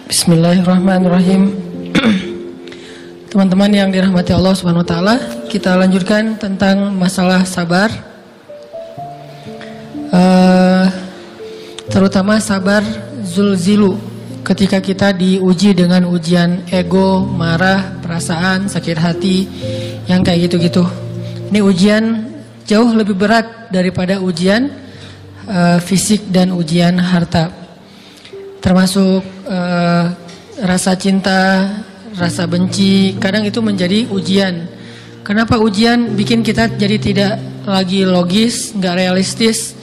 Bismillahirrahmanirrahim. Teman-teman yang dirahmati Allah Subhanahu wa taala, kita lanjutkan tentang masalah sabar. Terutama sabar zulzilu, ketika kita diuji dengan ujian ego, marah, perasaan, sakit hati, yang kayak gitu-gitu. Ini ujian jauh lebih berat daripada ujian fisik dan ujian harta. Termasuk rasa cinta, rasa benci, kadang itu menjadi ujian. Kenapa ujian? Bikin kita jadi tidak lagi logis, nggak realistis,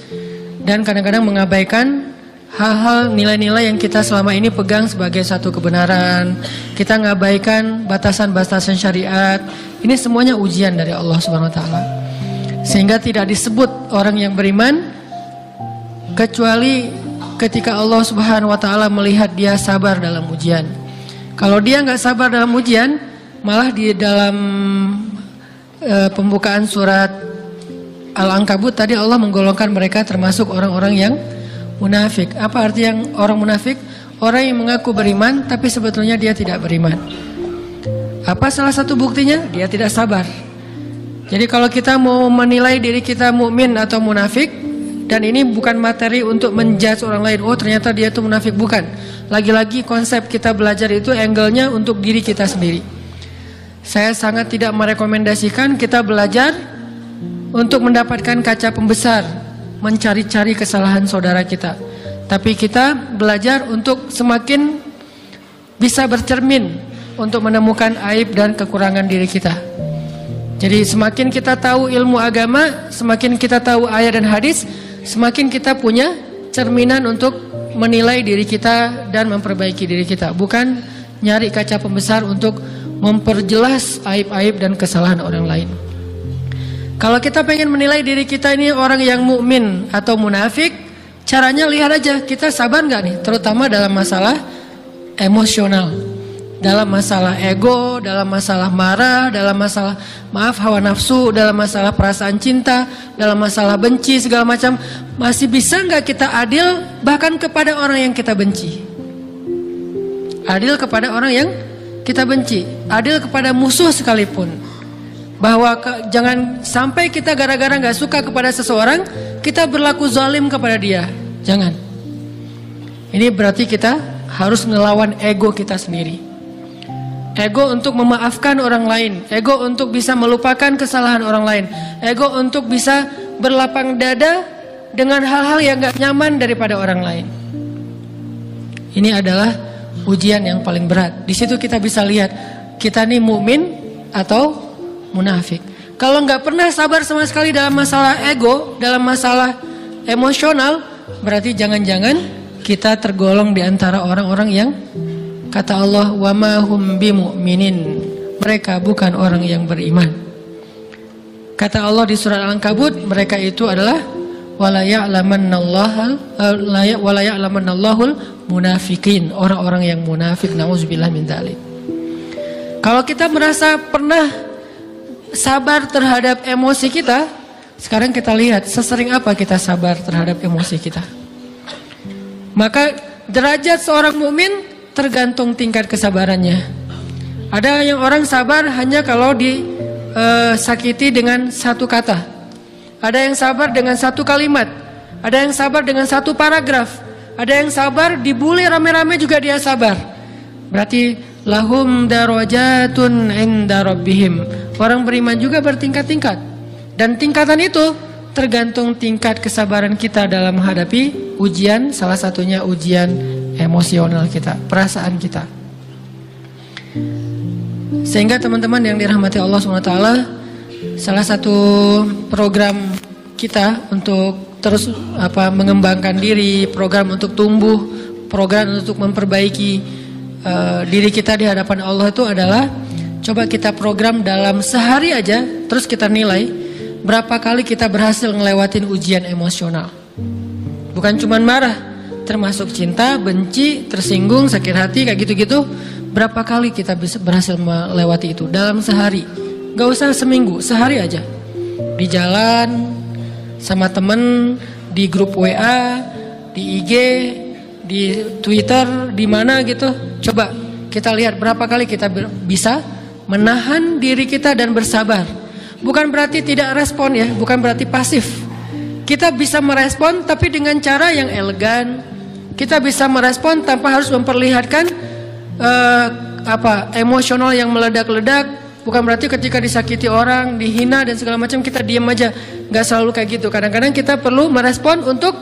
dan kadang-kadang mengabaikan hal-hal nilai-nilai yang kita selama ini pegang sebagai satu kebenaran. Kita mengabaikan batasan-batasan syariat. Ini semuanya ujian dari Allah Subhanahu wa taala. Sehingga tidak disebut orang yang beriman kecuali ketika Allah Subhanahu wa taala melihat dia sabar dalam ujian. Kalau dia nggak sabar dalam ujian, malah di dalam pembukaan surat Al-Ankabut tadi Allah menggolongkan mereka termasuk orang-orang yang munafik. Apa arti yang orang munafik? Orang yang mengaku beriman tapi sebetulnya dia tidak beriman. Apa salah satu buktinya? Dia tidak sabar. Jadi kalau kita mau menilai diri kita mukmin atau munafik, dan ini bukan materi untuk menjudge orang lain, oh ternyata dia itu munafik, bukan. Lagi-lagi konsep kita belajar itu angle-nya untuk diri kita sendiri. Saya sangat tidak merekomendasikan kita belajar untuk mendapatkan kaca pembesar, mencari-cari kesalahan saudara kita. Tapi kita belajar untuk semakin bisa bercermin untuk menemukan aib dan kekurangan diri kita. Jadi semakin kita tahu ilmu agama, semakin kita tahu ayat dan hadis, semakin kita punya cerminan untuk menilai diri kita dan memperbaiki diri kita. Bukan nyari kaca pembesar untuk memperjelas aib-aib dan kesalahan orang lain. Kalau kita pengen menilai diri kita ini orang yang mukmin atau munafik, caranya lihat aja kita sabar nggak nih, terutama dalam masalah emosional, dalam masalah ego, dalam masalah marah, dalam masalah hawa nafsu, dalam masalah perasaan cinta, dalam masalah benci segala macam. Masih bisa nggak kita adil bahkan kepada orang yang kita benci? Adil kepada orang yang kita benci, adil kepada musuh sekalipun. Bahwa jangan sampai kita gara-gara nggak suka kepada seseorang kita berlaku zalim kepada dia. Jangan. Ini berarti kita harus ngelawan ego kita sendiri. Ego untuk memaafkan orang lain, ego untuk bisa melupakan kesalahan orang lain, ego untuk bisa berlapang dada dengan hal-hal yang nggak nyaman daripada orang lain. Ini adalah ujian yang paling berat. Di situ kita bisa lihat kita nih mukmin atau munafik. Kalau nggak pernah sabar sama sekali dalam masalah ego, dalam masalah emosional, berarti jangan-jangan kita tergolong di antara orang-orang yang kata Allah, wa ma hum bimu'minin, mereka bukan orang yang beriman. Kata Allah di surat Al-Ankabut, mereka itu adalah wala ya'lamannallahul munafikin, orang-orang yang munafik. Nauzubillah min dzalik. Kalau kita merasa pernah sabar terhadap emosi kita, sekarang kita lihat sesering apa kita sabar terhadap emosi kita. Maka derajat seorang mukmin tergantung tingkat kesabarannya. Ada yang orang sabar hanya kalau disakiti dengan satu kata. Ada yang sabar dengan satu kalimat. Ada yang sabar dengan satu paragraf. Ada yang sabar dibully rame-rame juga dia sabar. Berarti lahum darajatun inda rabbihim. Orang beriman juga bertingkat-tingkat. Dan tingkatan itu tergantung tingkat kesabaran kita dalam menghadapi ujian. Salah satunya ujian emosional kita, perasaan kita. Sehingga teman-teman yang dirahmati Allah SWT, salah satu program kita untuk terus mengembangkan diri, program untuk tumbuh, program untuk memperbaiki diri kita di hadapan Allah itu adalah coba kita program dalam sehari aja, terus kita nilai berapa kali kita berhasil ngelewatin ujian emosional. Bukan cuma marah, termasuk cinta, benci, tersinggung, sakit hati, kayak gitu-gitu. Berapa kali kita bisa berhasil melewati itu dalam sehari? Gak usah seminggu, sehari aja. Di jalan, sama temen, di grup WA, di IG, di Twitter, di mana gitu. Coba kita lihat berapa kali kita bisa menahan diri kita dan bersabar. Bukan berarti tidak respon ya, bukan berarti pasif. Kita bisa merespon tapi dengan cara yang elegan. Kita bisa merespon tanpa harus memperlihatkan emosional yang meledak-ledak. Bukan berarti ketika disakiti orang, dihina dan segala macam kita diam aja. Gak selalu kayak gitu. Kadang-kadang kita perlu merespon untuk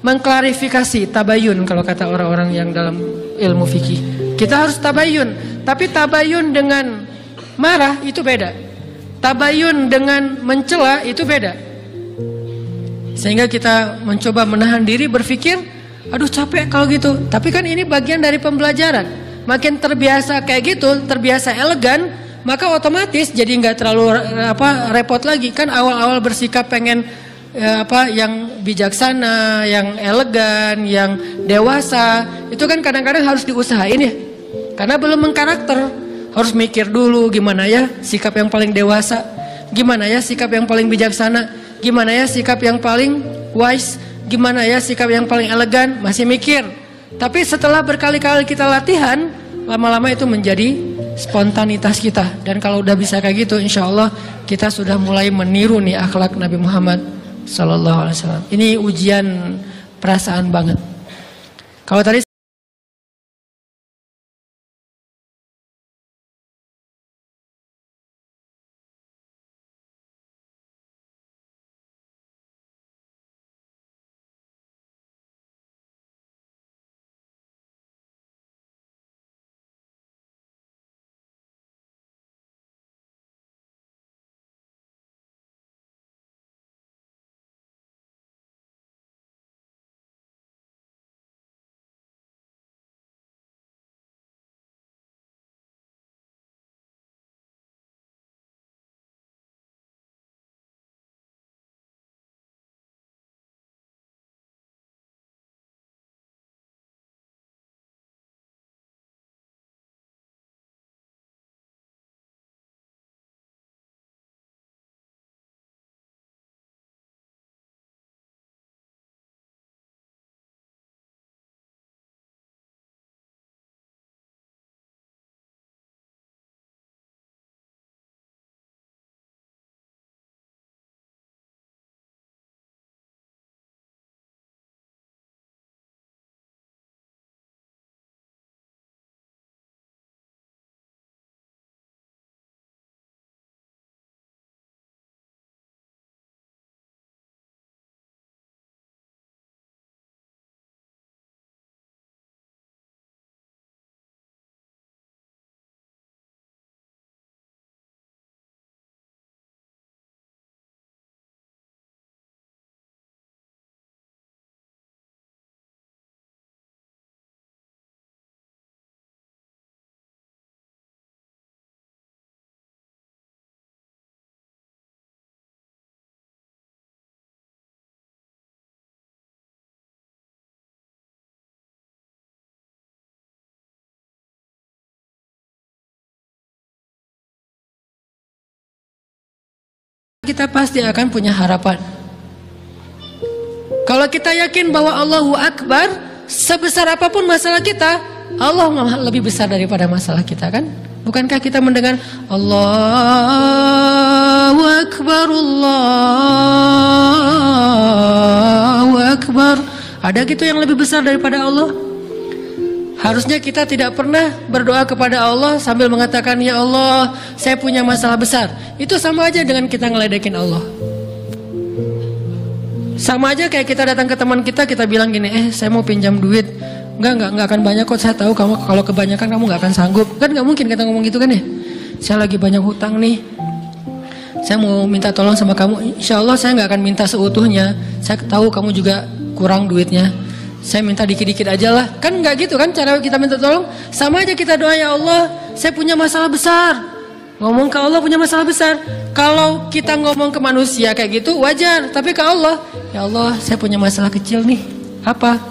mengklarifikasi, tabayun kalau kata orang-orang yang dalam ilmu fikih. Kita harus tabayun. Tapi tabayun dengan marah itu beda. Tabayun dengan mencela itu beda. Sehingga kita mencoba menahan diri berpikir, aduh capek kalau gitu. Tapi kan ini bagian dari pembelajaran. Makin terbiasa kayak gitu, terbiasa elegan, maka otomatis jadi nggak terlalu repot lagi. Kan awal-awal bersikap pengen yang bijaksana, yang elegan, yang dewasa, itu kan kadang-kadang harus diusahain ya. Karena belum mengkarakter, harus mikir dulu gimana ya sikap yang paling dewasa, gimana ya sikap yang paling bijaksana, gimana ya sikap yang paling wise, gimana ya sikap yang paling elegan, masih mikir. Tapi setelah berkali-kali kita latihan, lama-lama itu menjadi spontanitas kita. Dan kalau udah bisa kayak gitu, insya Allah kita sudah mulai meniru nih akhlak Nabi Muhammad Sallallahu Alaihi Wasallam. Ini ujian perasaan banget. Kalau tadi kita pasti akan punya harapan. Kalau kita yakin bahwa Allahu Akbar, sebesar apapun masalah kita, Allah lebih besar daripada masalah kita, kan? Bukankah kita mendengar Allahu Akbar, Allahu Akbar? Ada gitu yang lebih besar daripada Allah? Harusnya kita tidak pernah berdoa kepada Allah sambil mengatakan, ya Allah, saya punya masalah besar. Itu sama aja dengan kita ngeledekin Allah. Sama aja kayak kita datang ke teman kita bilang gini, saya mau pinjam duit. Enggak akan banyak kok, saya tahu kamu kalau kebanyakan kamu nggak akan sanggup. Kan nggak mungkin kita ngomong gitu kan ya. Saya lagi banyak hutang nih, saya mau minta tolong sama kamu. Insya Allah saya nggak akan minta seutuhnya. Saya tahu kamu juga kurang duitnya, saya minta dikit-dikit aja lah. Kan nggak gitu kan cara kita minta tolong. Sama aja kita doa, ya Allah, saya punya masalah besar. Ngomong ke Allah punya masalah besar. Kalau kita ngomong ke manusia kayak gitu wajar, tapi ke Allah, ya Allah, saya punya masalah kecil nih. Apa?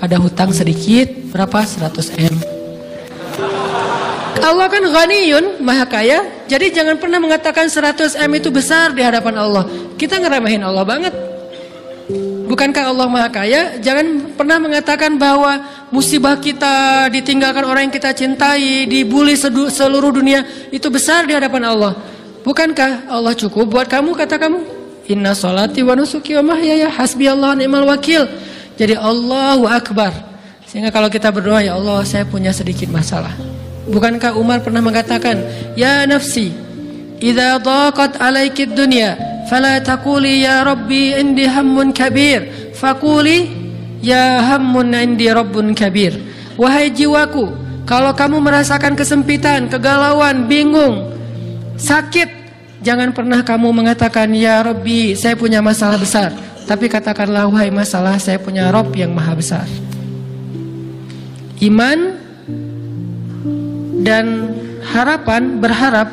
Ada hutang sedikit, berapa? 100 M. Allah kan ghaniyun, maha kaya. Jadi jangan pernah mengatakan 100 M itu besar di hadapan Allah. Kita ngeremehin Allah banget. Bukankah Allah Maha Kaya? Jangan pernah mengatakan bahwa musibah kita, ditinggalkan orang yang kita cintai, dibully seluruh dunia, itu besar di hadapan Allah. Bukankah Allah cukup buat kamu, kata kamu? Inna sholati wa nusuki wa mahyaya hasbiyallahu ni'mal wakil. Jadi Allahu Akbar. Sehingga kalau kita berdoa, ya Allah, saya punya sedikit masalah. Bukankah Umar pernah mengatakan, ya nafsi, idza daqat alaikid dunya, fala taquli ya rabbi indi hammun kabir, faquli ya hammun indi rabbun kabir. Wahai jiwaku, kalau kamu merasakan kesempitan, kegalauan, bingung, sakit, jangan pernah kamu mengatakan ya rabbi saya punya masalah besar, tapi katakanlah wahai masalah, saya punya Rabb yang maha besar. Iman dan harapan, berharap,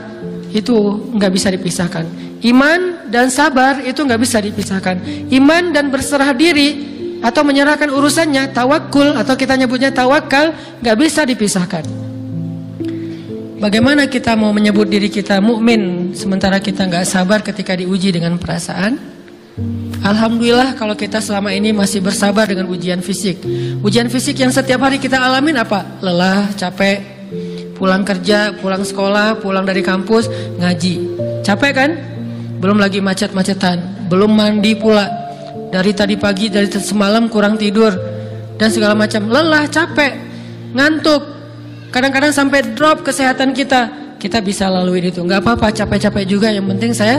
itu nggak bisa dipisahkan. Iman dan sabar itu nggak bisa dipisahkan. Iman dan berserah diri atau menyerahkan urusannya, tawakul atau kita nyebutnya tawakal, nggak bisa dipisahkan. Bagaimana kita mau menyebut diri kita mukmin sementara kita nggak sabar ketika diuji dengan perasaan? Alhamdulillah kalau kita selama ini masih bersabar dengan ujian fisik. Ujian fisik yang setiap hari kita alamin apa? Lelah, capek, pulang kerja, pulang sekolah, pulang dari kampus, ngaji. Capek kan? Belum lagi macet-macetan, belum mandi pula. Dari tadi pagi, dari semalam kurang tidur dan segala macam. Lelah, capek, ngantuk. Kadang-kadang sampai drop kesehatan kita. Kita bisa lalui itu. Nggak apa-apa, capek-capek juga. Yang penting saya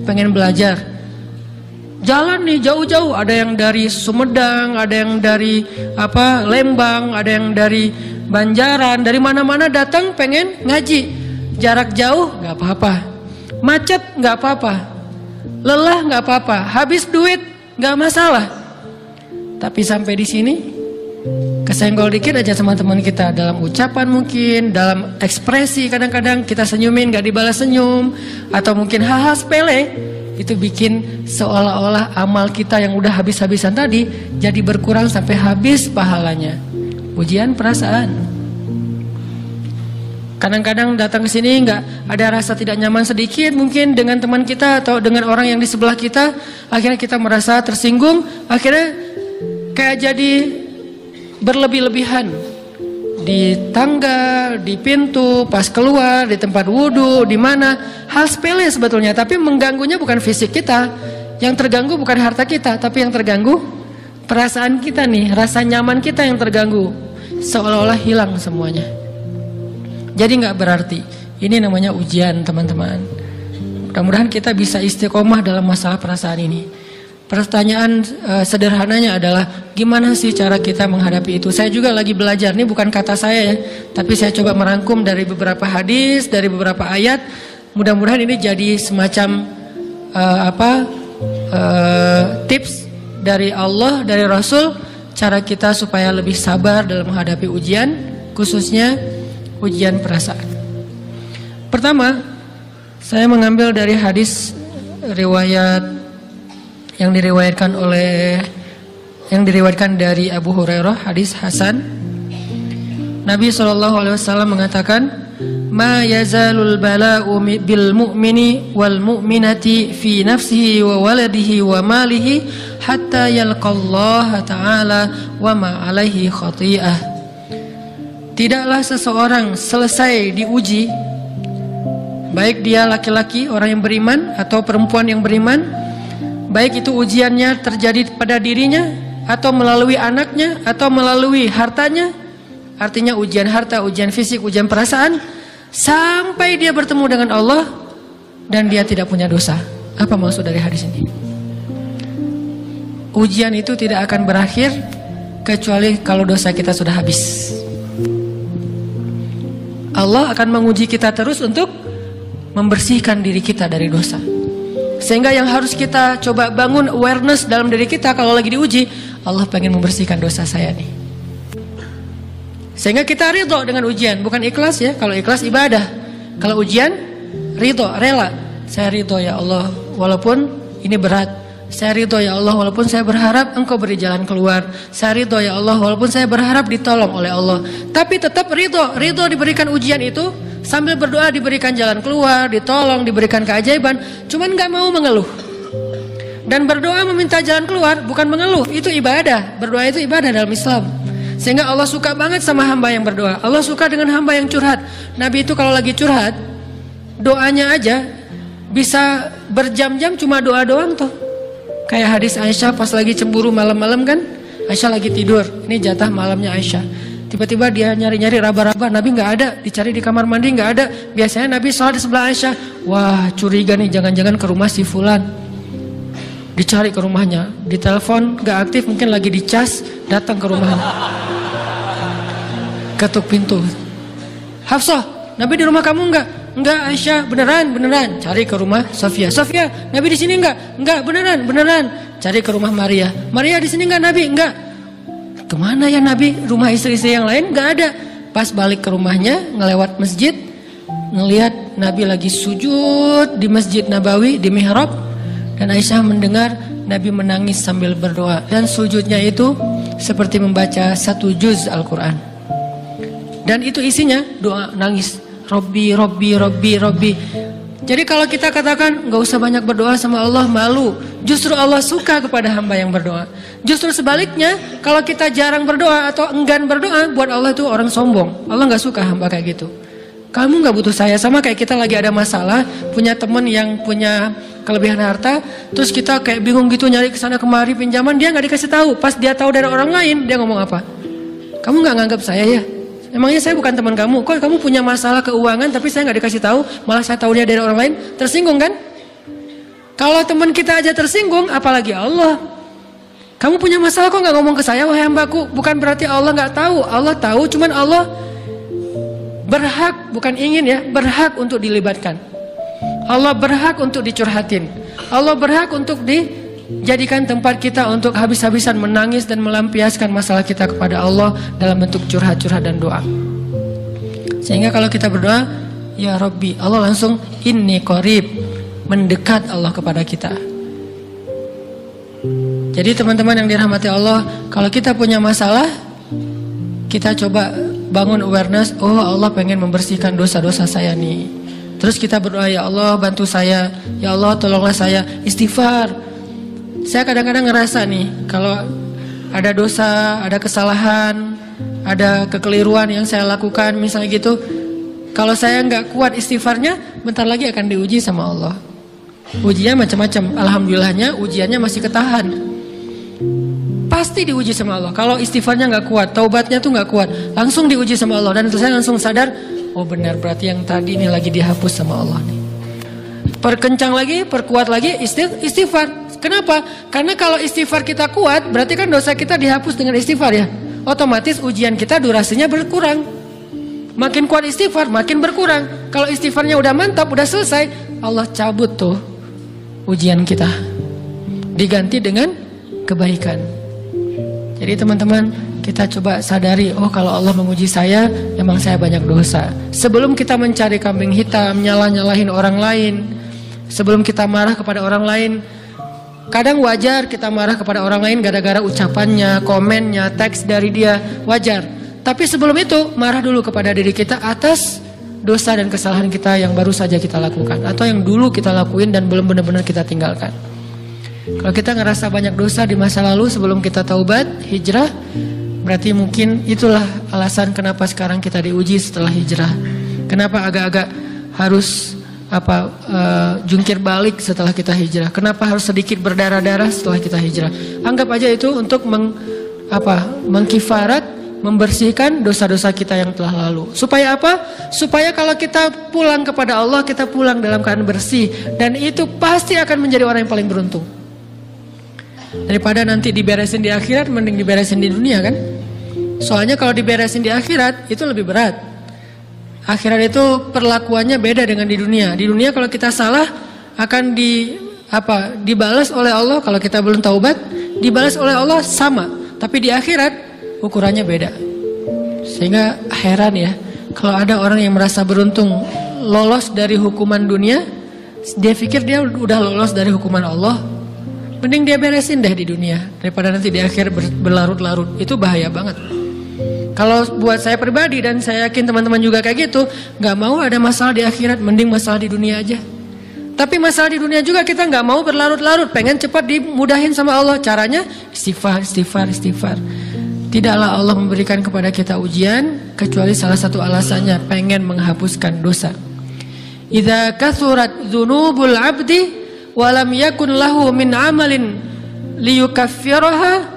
pengen belajar. Jalan nih jauh-jauh. Ada yang dari Sumedang, ada yang dari Lembang, ada yang dari Banjaran, dari mana-mana datang pengen ngaji. Jarak jauh nggak apa-apa, macet nggak apa-apa, lelah nggak apa-apa, habis duit nggak masalah. Tapi sampai di sini kesenggol dikit aja sama teman kita, dalam ucapan mungkin, dalam ekspresi, kadang-kadang kita senyumin nggak dibalas senyum, atau mungkin hal-hal sepele, itu bikin seolah-olah amal kita yang udah habis-habisan tadi jadi berkurang sampai habis pahalanya. Ujian perasaan. Kadang-kadang datang ke sini nggak ada rasa tidak nyaman sedikit mungkin dengan teman kita atau dengan orang yang di sebelah kita, akhirnya kita merasa tersinggung, akhirnya kayak jadi berlebih-lebihan di tangga, di pintu, pas keluar, di tempat wudhu, di mana, hal sepele sebetulnya, tapi mengganggunya bukan fisik kita, yang terganggu bukan harta kita, tapi yang terganggu perasaan kita nih, rasa nyaman kita yang terganggu, seolah-olah hilang semuanya. Jadi nggak berarti. Ini namanya ujian, teman-teman. Mudah-mudahan kita bisa istiqomah dalam masalah perasaan ini. Pertanyaan sederhananya adalah gimana sih cara kita menghadapi itu? Saya juga lagi belajar. Ini bukan kata saya ya, tapi saya coba merangkum dari beberapa hadis, dari beberapa ayat. Mudah-mudahan ini jadi semacam tips dari Allah, dari Rasul, cara kita supaya lebih sabar dalam menghadapi ujian, khususnya ujian perasaan. Pertama, saya mengambil dari hadis riwayat yang diriwayatkan dari Abu Hurairah, hadis Hasan. Nabi SAW mengatakan, "Ma yazalul bala'u bil mu'mini wal mu'minati fi nafsihi wa waladihi wa malihi hatta yalqallaha ta'ala wa ma 'alaihi khati'ah." Tidaklah seseorang selesai diuji, baik dia laki-laki, orang yang beriman, atau perempuan yang beriman, baik itu ujiannya terjadi pada dirinya, atau melalui anaknya, atau melalui hartanya, artinya ujian harta, ujian fisik, ujian perasaan, sampai dia bertemu dengan Allah, dan dia tidak punya dosa. Apa maksud dari hadis ini? Ujian itu tidak akan berakhir, kecuali kalau dosa kita sudah habis. Allah akan menguji kita terus untuk membersihkan diri kita dari dosa. Sehingga yang harus kita coba bangun awareness dalam diri kita kalau lagi diuji, Allah pengen membersihkan dosa saya nih. Sehingga kita ridho dengan ujian, bukan ikhlas ya. Kalau ikhlas ibadah, kalau ujian ridho, rela. Saya ridho ya Allah, walaupun ini berat. Saya ridho ya Allah, walaupun saya berharap Engkau beri jalan keluar. Saya ridho ya Allah, walaupun saya berharap ditolong oleh Allah. Tapi tetap ridho diberikan ujian itu, sambil berdoa diberikan jalan keluar, ditolong, diberikan keajaiban. Cuman gak mau mengeluh. Dan berdoa meminta jalan keluar, bukan mengeluh. Itu ibadah. Berdoa itu ibadah dalam Islam. Sehingga Allah suka banget sama hamba yang berdoa. Allah suka dengan hamba yang curhat. Nabi itu kalau lagi curhat, doanya aja bisa berjam-jam cuma doa doang tuh. Kayak hadis Aisyah pas lagi cemburu malam-malam kan. Aisyah lagi tidur. Ini jatah malamnya Aisyah. Tiba-tiba dia nyari-nyari raba-raba. Nabi nggak ada. Dicari di kamar mandi nggak ada. Biasanya Nabi sholat di sebelah Aisyah. Wah, curiga nih, jangan-jangan ke rumah si fulan. Dicari ke rumahnya, ditelepon gak aktif, mungkin lagi dicas, datang ke rumahnya, ketuk pintu. Hafsah, Nabi di rumah kamu enggak? Enggak Aisyah, beneran. Cari ke rumah Sofia. Sofia, Nabi di sini enggak? Enggak, beneran. Cari ke rumah Maria. Maria di sini enggak Nabi? Enggak. Kemana ya Nabi? Rumah istri-istri yang lain enggak ada. Pas balik ke rumahnya, ngelewat masjid, ngelihat Nabi lagi sujud di Masjid Nabawi di mihrab. Dan Aisyah mendengar Nabi menangis sambil berdoa. Dan sujudnya itu seperti membaca 1 juz Al-Quran. Dan itu isinya doa nangis. Robbi. Jadi kalau kita katakan gak usah banyak berdoa sama Allah, malu. Justru Allah suka kepada hamba yang berdoa. Justru sebaliknya, kalau kita jarang berdoa atau enggan berdoa, buat Allah itu orang sombong. Allah gak suka hamba kayak gitu. Kamu gak butuh saya. Sama kayak kita lagi ada masalah, punya teman yang punya kelebihan harta, terus kita kayak bingung gitu nyari kesana kemari pinjaman, dia nggak dikasih tahu. Pas dia tahu dari orang lain, dia ngomong apa? Kamu nggak nganggap saya ya? Emangnya saya bukan teman kamu? Kok kamu punya masalah keuangan tapi saya nggak dikasih tahu, malah saya tahu dia dari orang lain? Tersinggung kan? Kalau teman kita aja tersinggung, apalagi Allah. Kamu punya masalah kok nggak ngomong ke saya, wahai hambaku? Bukan berarti Allah nggak tahu. Allah tahu, cuman Allah berhak, bukan ingin ya, berhak untuk dilibatkan. Allah berhak untuk dicurhatin. Allah berhak untuk dijadikan tempat kita untuk habis-habisan menangis dan melampiaskan masalah kita kepada Allah dalam bentuk curhat-curhat dan doa. Sehingga kalau kita berdoa, ya Rabbi, Allah langsung inni qarib, mendekat Allah kepada kita. Jadi teman-teman yang dirahmati Allah, kalau kita punya masalah, kita coba bangun awareness, oh Allah pengen membersihkan dosa-dosa saya nih. Terus kita berdoa, ya Allah bantu saya, ya Allah tolonglah saya, istighfar. Saya kadang-kadang ngerasa nih, kalau ada dosa, ada kesalahan, ada kekeliruan yang saya lakukan, misalnya gitu, kalau saya nggak kuat istighfarnya, bentar lagi akan diuji sama Allah. Ujiannya macam-macam, alhamdulillahnya ujiannya masih ketahan. Pasti diuji sama Allah. Kalau istighfarnya nggak kuat, taubatnya tuh nggak kuat, langsung diuji sama Allah. Dan itu saya langsung sadar, oh benar, berarti yang tadi ini lagi dihapus sama Allah nih. Perkencang lagi, perkuat lagi istighfar. Kenapa? Karena kalau istighfar kita kuat, berarti kan dosa kita dihapus dengan istighfar ya. Otomatis ujian kita durasinya berkurang. Makin kuat istighfar, makin berkurang. Kalau istighfarnya udah mantap, udah selesai, Allah cabut tuh ujian kita. Diganti dengan kebaikan. Jadi teman-teman, kita coba sadari, oh kalau Allah menguji saya, emang saya banyak dosa. Sebelum kita mencari kambing hitam, nyalah-nyalahin orang lain, sebelum kita marah kepada orang lain, kadang wajar kita marah kepada orang lain gara-gara ucapannya, komennya, teks dari dia, wajar. Tapi sebelum itu, marah dulu kepada diri kita atas dosa dan kesalahan kita yang baru saja kita lakukan, atau yang dulu kita lakuin dan belum benar-benar kita tinggalkan. Kalau kita ngerasa banyak dosa di masa lalu sebelum kita taubat, hijrah, berarti mungkin itulah alasan kenapa sekarang kita diuji setelah hijrah. Kenapa agak-agak harus jungkir balik setelah kita hijrah? Kenapa harus sedikit berdarah-darah setelah kita hijrah? Anggap aja itu untuk mengkifarat, membersihkan dosa-dosa kita yang telah lalu. Supaya apa? Supaya kalau kita pulang kepada Allah, kita pulang dalam keadaan bersih, dan itu pasti akan menjadi orang yang paling beruntung. Daripada nanti diberesin di akhirat, mending diberesin di dunia kan? Soalnya kalau diberesin di akhirat itu lebih berat. Akhirat itu perlakuannya beda dengan di dunia. Di dunia kalau kita salah akan dibalas oleh Allah. Kalau kita belum taubat, dibalas oleh Allah sama. Tapi di akhirat ukurannya beda. Sehingga heran ya, kalau ada orang yang merasa beruntung lolos dari hukuman dunia, dia pikir dia udah lolos dari hukuman Allah. Mending dia beresin deh di dunia daripada nanti di akhir berlarut-larut. Itu bahaya banget. Kalau buat saya pribadi, dan saya yakin teman-teman juga kayak gitu, gak mau ada masalah di akhirat, mending masalah di dunia aja. Tapi masalah di dunia juga kita nggak mau berlarut-larut, pengen cepat dimudahin sama Allah. Caranya istighfar, istighfar, istighfar. Tidaklah Allah memberikan kepada kita ujian kecuali salah satu alasannya pengen menghapuskan dosa. Idza kathurat dzunubul 'abdi wa lam yakun lahu min 'amalin liyukaffiraha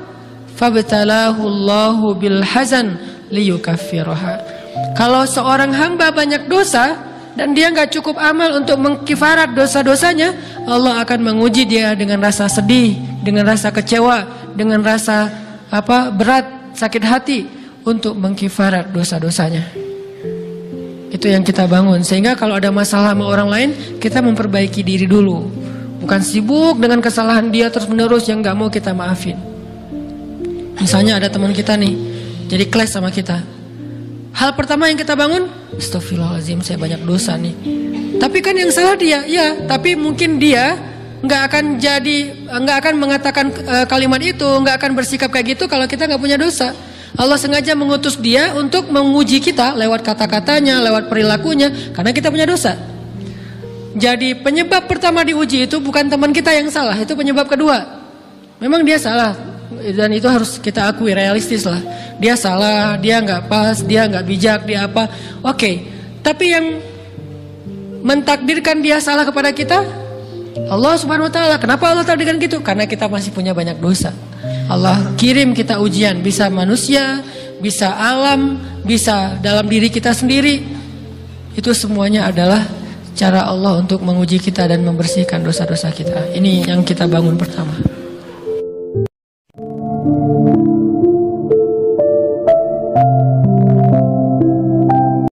fabtalahu Allahu bil hazan liyukaffiraha. Kalau seorang hamba banyak dosa dan dia nggak cukup amal untuk mengkifarat dosa-dosanya, Allah akan menguji dia dengan rasa sedih, dengan rasa kecewa, dengan rasa berat, sakit hati untuk mengkifarat dosa-dosanya. Itu yang kita bangun, sehingga kalau ada masalah sama orang lain, kita memperbaiki diri dulu, bukan sibuk dengan kesalahan dia terus menerus yang nggak mau kita maafin. Misalnya ada teman kita nih, jadi clash sama kita. Hal pertama yang kita bangun, astagfirullahaladzim, saya banyak dosa nih. Tapi kan yang salah dia, ya. Tapi mungkin dia nggak akan mengatakan kalimat itu, nggak akan bersikap kayak gitu kalau kita nggak punya dosa. Allah sengaja mengutus dia untuk menguji kita lewat kata-katanya, lewat perilakunya, karena kita punya dosa. Jadi penyebab pertama diuji itu bukan teman kita yang salah, itu penyebab kedua. Memang dia salah. Dan itu harus kita akui, realistis lah. Dia salah, dia nggak pas, dia nggak bijak, dia apa. Oke. Tapi yang mentakdirkan dia salah kepada kita Allah Subhanahu Wa Taala. Kenapa Allah takdirkan gitu? Karena kita masih punya banyak dosa. Allah kirim kita ujian, bisa manusia, bisa alam, bisa dalam diri kita sendiri. Itu semuanya adalah cara Allah untuk menguji kita dan membersihkan dosa-dosa kita. Ini yang kita bangun pertama.